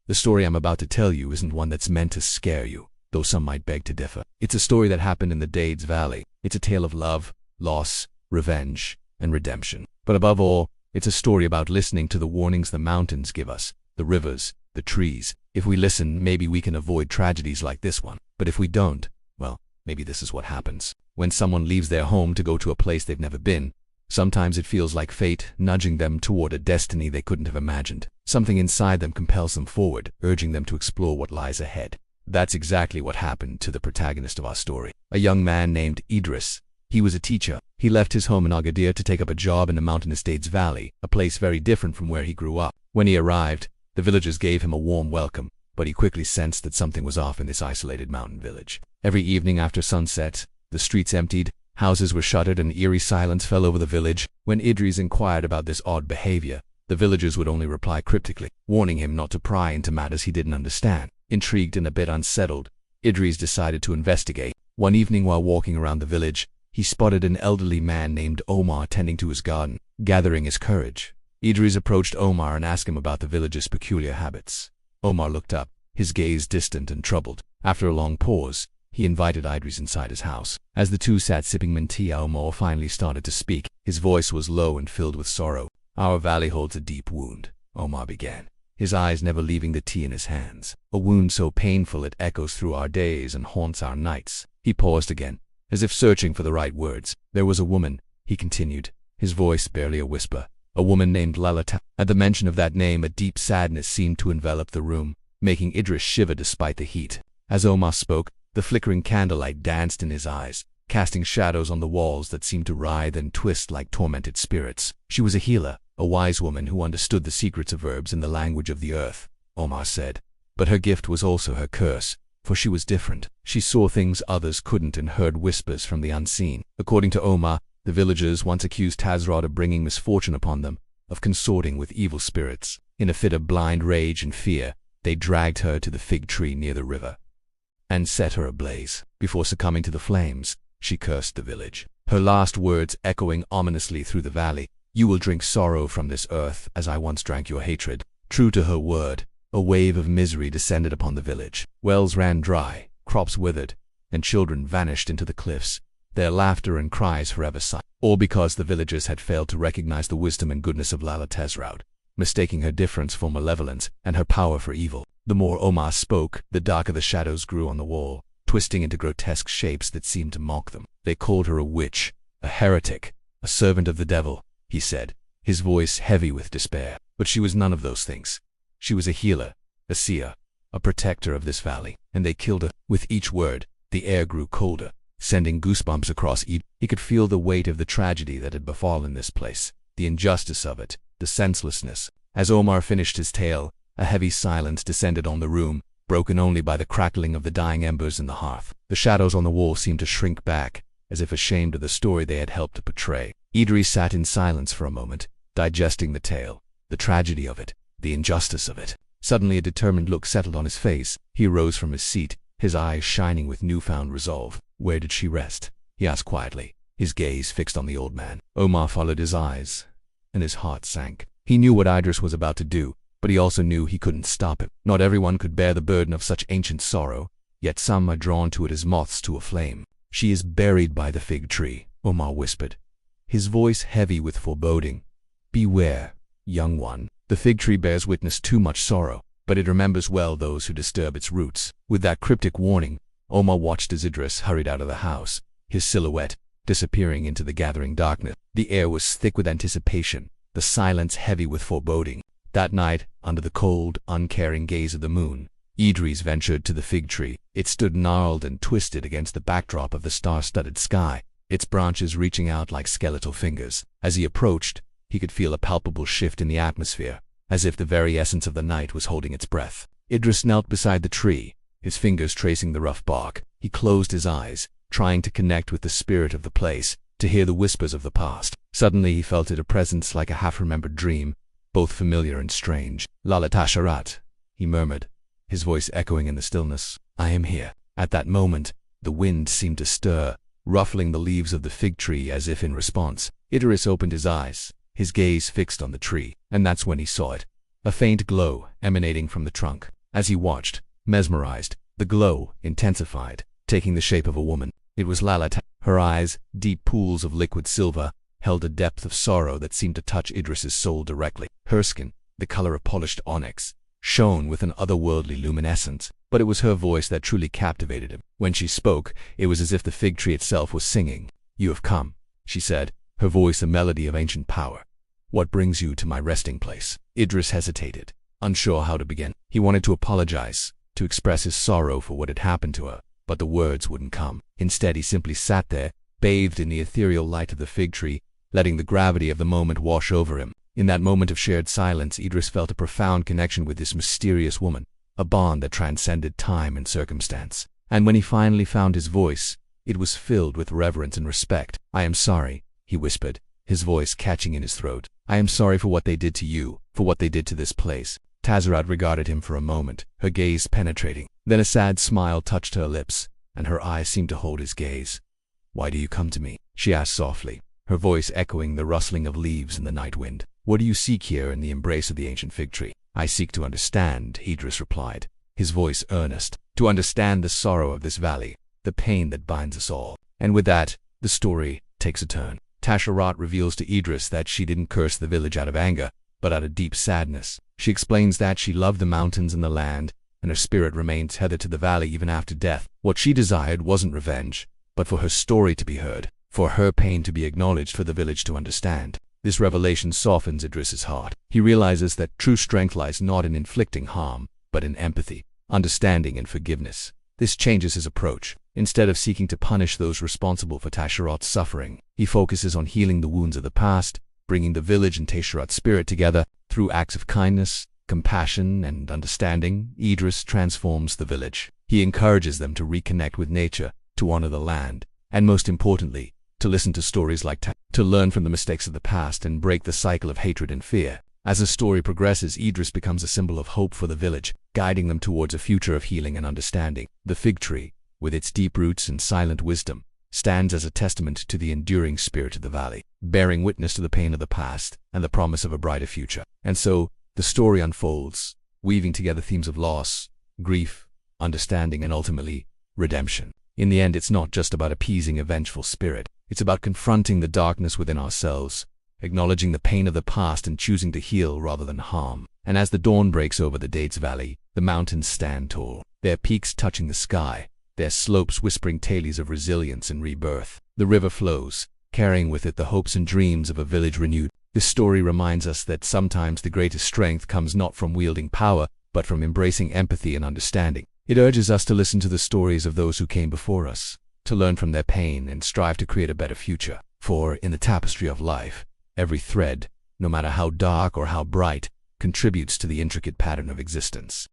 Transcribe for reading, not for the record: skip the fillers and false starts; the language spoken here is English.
The story I'm about to tell you isn't one that's meant to scare you, though some might beg to differ. It's a story that happened in the Dades Valley. It's a tale of love, loss, revenge, and redemption. But above all, it's a story about listening to the warnings the mountains give us, the rivers, the trees. If we listen, maybe we can avoid tragedies like this one. But if we don't, well, maybe this is what happens. When someone leaves their home to go to a place they've never been, sometimes it feels like fate nudging them toward a destiny they couldn't have imagined. Something inside them compels them forward, urging them to explore what lies ahead. That's exactly what happened to the protagonist of our story, a young man named Idris. He was a teacher. He left his home in Agadir to take up a job in the mountainous Dades Valley, a place very different from where he grew up. When he arrived, the villagers gave him a warm welcome, but he quickly sensed that something was off in this isolated mountain village. Every evening after sunset, the streets emptied, houses were shuttered, and eerie silence fell over the village. When Idris inquired about this odd behavior, the villagers would only reply cryptically, warning him not to pry into matters he didn't understand. Intrigued and a bit unsettled, Idris decided to investigate. One evening while walking around the village, he spotted an elderly man named Omar tending to his garden. Gathering his courage, Idris approached Omar and asked him about the village's peculiar habits. Omar looked up, his gaze distant and troubled. After a long pause, he invited Idris inside his house. As the two sat sipping mintia, Omar finally started to speak. His voice was low and filled with sorrow. "Our valley holds a deep wound," Omar began, his eyes never leaving the tea in his hands. "A wound so painful it echoes through our days and haunts our nights." He paused again, as if searching for the right words. "There was a woman," he continued, his voice barely a whisper, "a woman named Lalita." At the mention of that name, a deep sadness seemed to envelop the room, making Idris shiver despite the heat. As Omar spoke, the flickering candlelight danced in his eyes, casting shadows on the walls that seemed to writhe and twist like tormented spirits. "She was a healer, a wise woman who understood the secrets of herbs and the language of the earth," Omar said. "But her gift was also her curse, for she was different. She saw things others couldn't and heard whispers from the unseen." According to Omar, the villagers once accused Tazrod of bringing misfortune upon them, of consorting with evil spirits. In a fit of blind rage and fear, they dragged her to the fig tree near the river and set her ablaze. Before succumbing to the flames, she cursed the village, her last words echoing ominously through the valley. "You will drink sorrow from this earth as I once drank your hatred." True to her word, a wave of misery descended upon the village. Wells ran dry, crops withered, and children vanished into the cliffs, their laughter and cries forever silent. All because the villagers had failed to recognize the wisdom and goodness of Lala Tezraud, mistaking her difference for malevolence and her power for evil. The more Omar spoke, the darker the shadows grew on the wall, twisting into grotesque shapes that seemed to mock them. "They called her a witch, a heretic, a servant of the devil," he said, his voice heavy with despair. "But she was none of those things. She was a healer, a seer, a protector of this valley, and they killed her." With each word, the air grew colder, sending goosebumps across Ed. He could feel the weight of the tragedy that had befallen this place, the injustice of it, the senselessness. As Omar finished his tale, a heavy silence descended on the room, broken only by the crackling of the dying embers in the hearth. The shadows on the wall seemed to shrink back, as if ashamed of the story they had helped to portray. Idris sat in silence for a moment, digesting the tale, the tragedy of it, the injustice of it. Suddenly a determined look settled on his face. He rose from his seat, his eyes shining with newfound resolve. "Where did she rest?" he asked quietly, his gaze fixed on the old man. Omar followed his eyes, and his heart sank. He knew what Idris was about to do, but he also knew he couldn't stop it. Not everyone could bear the burden of such ancient sorrow, yet some are drawn to it as moths to a flame. "She is buried by the fig tree," Omar whispered, his voice heavy with foreboding. "Beware, young one. The fig tree bears witness too much sorrow, but it remembers well those who disturb its roots." With that cryptic warning, Omar watched as Idris hurried out of the house, his silhouette disappearing into the gathering darkness. The air was thick with anticipation, the silence heavy with foreboding. That night, under the cold, uncaring gaze of the moon, Idris ventured to the fig tree. It stood gnarled and twisted against the backdrop of the star-studded sky, its branches reaching out like skeletal fingers. As he approached, he could feel a palpable shift in the atmosphere, as if the very essence of the night was holding its breath. Idris knelt beside the tree, his fingers tracing the rough bark. He closed his eyes, trying to connect with the spirit of the place, to hear the whispers of the past. Suddenly he felt it, a presence like a half-remembered dream, both familiar and strange. "Lala Tasharat," he murmured, his voice echoing in the stillness. "I am here." At that moment, the wind seemed to stir, ruffling the leaves of the fig tree as if in response. Idris opened his eyes, his gaze fixed on the tree, and that's when he saw it, a faint glow emanating from the trunk. As he watched, mesmerized, the glow intensified, taking the shape of a woman. It was Lala. Her eyes, deep pools of liquid silver, held a depth of sorrow that seemed to touch Idris's soul directly. Her skin, the color of polished onyx, shone with an otherworldly luminescence, but it was her voice that truly captivated him. When she spoke, it was as if the fig tree itself was singing. "You have come," she said, her voice a melody of ancient power. "What brings you to my resting place?" Idris hesitated, unsure how to begin. He wanted to apologize, to express his sorrow for what had happened to her, but the words wouldn't come. Instead, he simply sat there, bathed in the ethereal light of the fig tree, letting the gravity of the moment wash over him. In that moment of shared silence, Idris felt a profound connection with this mysterious woman, a bond that transcended time and circumstance. And when he finally found his voice, it was filled with reverence and respect. "I am sorry," he whispered, his voice catching in his throat. "I am sorry for what they did to you, for what they did to this place." Tazarat regarded him for a moment, her gaze penetrating. Then a sad smile touched her lips, and her eyes seemed to hold his gaze. "Why do you come to me?" she asked softly, her voice echoing the rustling of leaves in the night wind. "What do you seek here in the embrace of the ancient fig tree?" "I seek to understand," Idris replied, his voice earnest, "to understand the sorrow of this valley, the pain that binds us all." And with that, the story takes a turn. Tasharat reveals to Idris that she didn't curse the village out of anger, but out of deep sadness. She explains that she loved the mountains and the land, and her spirit remained tethered to the valley even after death. What she desired wasn't revenge, but for her story to be heard, for her pain to be acknowledged, for the village to understand. This revelation softens Idris's heart. He realizes that true strength lies not in inflicting harm, but in empathy, understanding, and forgiveness. This changes his approach. Instead of seeking to punish those responsible for Tasharat's suffering, he focuses on healing the wounds of the past, bringing the village and Tasharat's spirit together through acts of kindness, compassion, and understanding. Idris transforms the village. He encourages them to reconnect with nature, to honor the land, and most importantly, to listen to stories like to learn from the mistakes of the past and break the cycle of hatred and fear. As the story progresses, Idris becomes a symbol of hope for the village, guiding them towards a future of healing and understanding. The fig tree, with its deep roots and silent wisdom, stands as a testament to the enduring spirit of the valley, bearing witness to the pain of the past and the promise of a brighter future. And so, the story unfolds, weaving together themes of loss, grief, understanding, and ultimately, redemption. In the end, it's not just about appeasing a vengeful spirit. It's about confronting the darkness within ourselves, acknowledging the pain of the past and choosing to heal rather than harm. And as the dawn breaks over the Dates Valley, the mountains stand tall, their peaks touching the sky, their slopes whispering tales of resilience and rebirth. The river flows, carrying with it the hopes and dreams of a village renewed. This story reminds us that sometimes the greatest strength comes not from wielding power, but from embracing empathy and understanding. It urges us to listen to the stories of those who came before us, to learn from their pain and strive to create a better future. For in the tapestry of life, every thread, no matter how dark or how bright, contributes to the intricate pattern of existence.